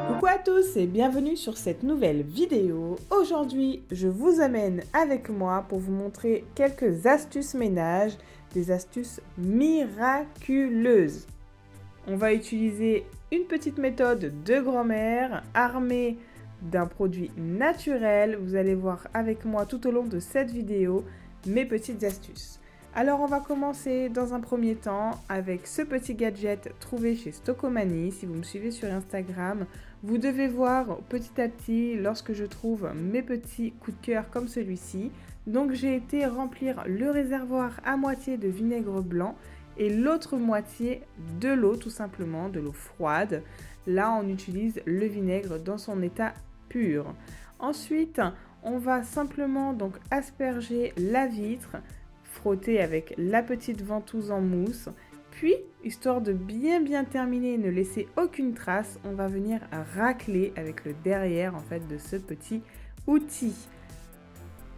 Coucou à tous et bienvenue sur cette nouvelle vidéo. Aujourd'hui, je vous amène avec moi pour vous montrer quelques astuces ménage, des astuces miraculeuses. On va utiliser une petite méthode de grand-mère armée d'un produit naturel. Vous allez voir avec moi tout au long de cette vidéo mes petites astuces. Alors on va commencer dans un premier temps avec ce petit gadget trouvé chez Stockomanie. Si vous me suivez sur Instagram, vous devez voir petit à petit lorsque je trouve mes petits coups de cœur comme celui-ci. Donc j'ai été remplir le réservoir à moitié de vinaigre blanc et l'autre moitié de l'eau, tout simplement, de l'eau froide. Là on utilise le vinaigre dans son état pur. Ensuite, on va simplement donc asperger la vitre, frotter avec la petite ventouse en mousse. Puis, histoire de bien terminer et ne laisser aucune trace, on va venir racler avec le derrière en fait de ce petit outil.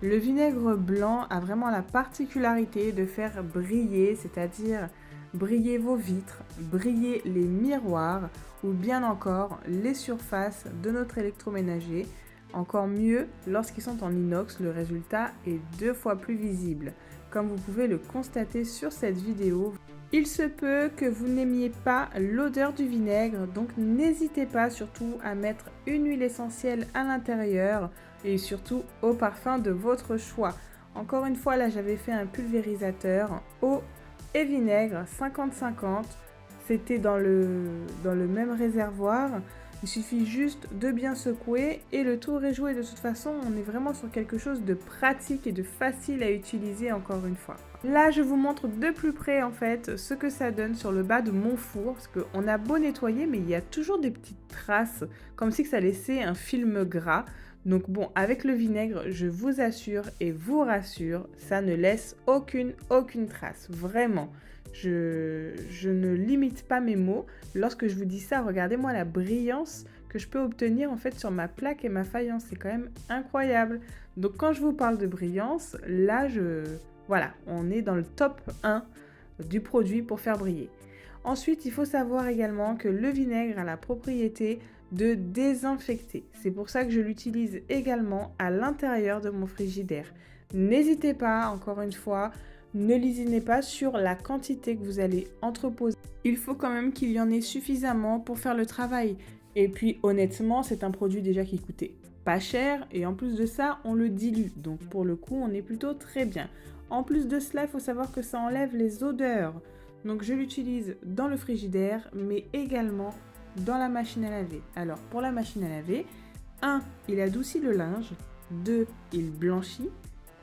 Le vinaigre blanc a vraiment la particularité de faire briller, c'est-à-dire briller vos vitres, briller les miroirs ou bien encore les surfaces de notre électroménager. Encore mieux, lorsqu'ils sont en inox, le résultat est 2 fois plus visible. Comme vous pouvez le constater sur cette vidéo, il se peut que vous n'aimiez pas l'odeur du vinaigre, donc n'hésitez pas surtout à mettre une huile essentielle à l'intérieur et surtout au parfum de votre choix. Encore une fois, là j'avais fait un pulvérisateur eau et vinaigre 50-50. C'était dans le même réservoir. Il suffit juste de bien secouer et le tour est joué. De toute façon, on est vraiment sur quelque chose de pratique et de facile à utiliser encore une fois. Là, je vous montre de plus près en fait ce que ça donne sur le bas de mon four. Parce qu'on a beau nettoyer, mais il y a toujours des petites traces, comme si ça laissait un film gras. Donc bon, avec le vinaigre, je vous assure et vous rassure, ça ne laisse aucune trace. Vraiment. Je ne limite pas mes mots. Lorsque je vous dis ça, regardez-moi la brillance que je peux obtenir en fait sur ma plaque et ma faïence. C'est quand même incroyable. Donc quand je vous parle de brillance, là, voilà, on est dans le top 1 du produit pour faire briller. Ensuite, il faut savoir également que le vinaigre a la propriété de désinfecter. C'est pour ça que je l'utilise également à l'intérieur de mon frigidaire. N'hésitez pas, encore une fois, ne lésinez pas sur la quantité que vous allez entreposer. Il faut quand même qu'il y en ait suffisamment pour faire le travail. Et puis honnêtement, c'est un produit déjà qui coûtait pas cher et en plus de ça, on le dilue. Donc pour le coup, on est plutôt très bien. En plus de cela, il faut savoir que ça enlève les odeurs. Donc je l'utilise dans le frigidaire, mais également dans la machine à laver. Alors pour la machine à laver, 1. Il adoucit le linge. 2. Il blanchit.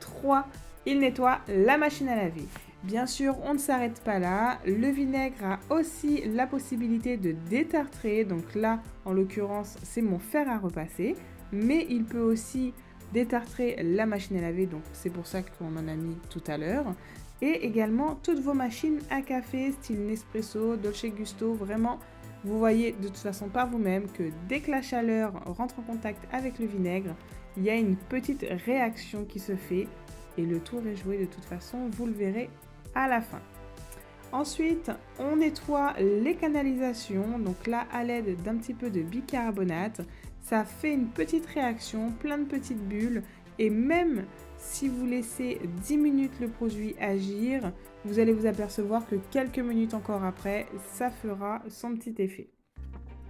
3. Il nettoie la machine à laver. Bien sûr, on ne s'arrête pas là. Le vinaigre a aussi la possibilité de détartrer. Donc là, en l'occurrence, c'est mon fer à repasser. Mais il peut aussi détartrer la machine à laver. Donc c'est pour ça qu'on en a mis tout à l'heure. Et également toutes vos machines à café, style Nespresso, Dolce Gusto. Vraiment, vous voyez de toute façon par vous-même que dès que la chaleur rentre en contact avec le vinaigre, il y a une petite réaction qui se fait. Et le tour est joué de toute façon, vous le verrez à la fin. Ensuite, on nettoie les canalisations, donc là à l'aide d'un petit peu de bicarbonate. Ça fait une petite réaction, plein de petites bulles et même si vous laissez 10 minutes le produit agir, vous allez vous apercevoir que quelques minutes encore après, ça fera son petit effet.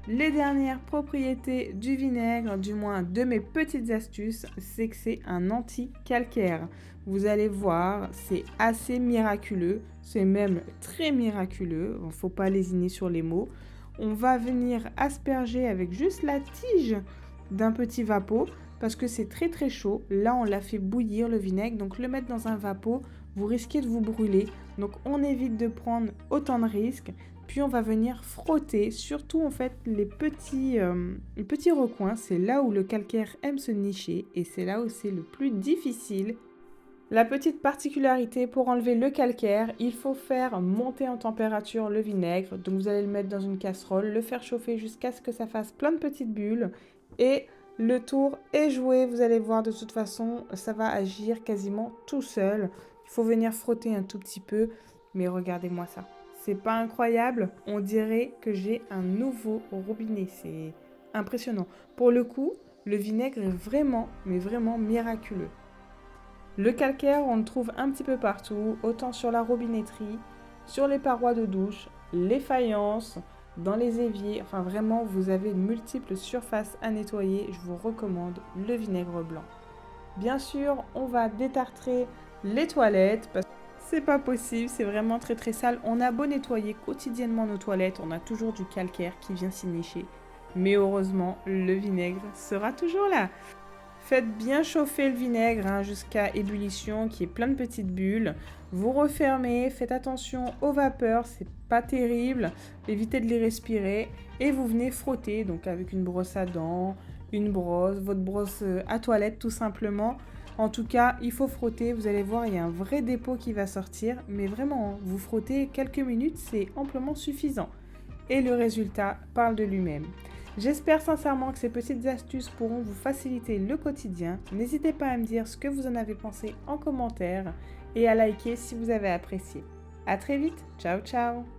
Les dernières propriétés du vinaigre, du moins de mes petites astuces, c'est que c'est un anti-calcaire. Vous allez voir, c'est assez miraculeux, c'est même très miraculeux, il ne faut pas lésiner sur les mots. On va venir asperger avec juste la tige d'un petit vapeau parce que c'est très chaud. Là, on l'a fait bouillir le vinaigre, donc le mettre dans un vapeau, vous risquez de vous brûler. Donc on évite de prendre autant de risques. Puis on va venir frotter, surtout en fait les petits recoins, c'est là où le calcaire aime se nicher et c'est là où c'est le plus difficile. La petite particularité pour enlever le calcaire, il faut faire monter en température le vinaigre. Donc vous allez le mettre dans une casserole, le faire chauffer jusqu'à ce que ça fasse plein de petites bulles et le tour est joué. Vous allez voir de toute façon, ça va agir quasiment tout seul. Il faut venir frotter un tout petit peu, mais regardez-moi ça. C'est pas incroyable? On dirait que j'ai un nouveau robinet. C'est impressionnant. Pour le coup, le vinaigre est vraiment, mais vraiment miraculeux. Le calcaire, on le trouve un petit peu partout, autant sur la robinetterie, sur les parois de douche, les faïences, dans les éviers. Enfin vraiment, vous avez multiples surfaces à nettoyer. Je vous recommande le vinaigre blanc. Bien sûr, on va détartrer les toilettes parce que c'est pas possible, c'est vraiment très très sale. On a beau nettoyer quotidiennement nos toilettes, on a toujours du calcaire qui vient s'y nicher. Mais heureusement, le vinaigre sera toujours là. Faites bien chauffer le vinaigre jusqu'à ébullition, qui est plein de petites bulles. Vous refermez, faites attention aux vapeurs, c'est pas terrible. Évitez de les respirer et vous venez frotter, donc avec une brosse à dents, une brosse, votre brosse à toilette tout simplement. En tout cas, il faut frotter, vous allez voir, il y a un vrai dépôt qui va sortir. Mais vraiment, vous frottez quelques minutes, c'est amplement suffisant. Et le résultat parle de lui-même. J'espère sincèrement que ces petites astuces pourront vous faciliter le quotidien. N'hésitez pas à me dire ce que vous en avez pensé en commentaire et à liker si vous avez apprécié. À très vite, ciao ciao!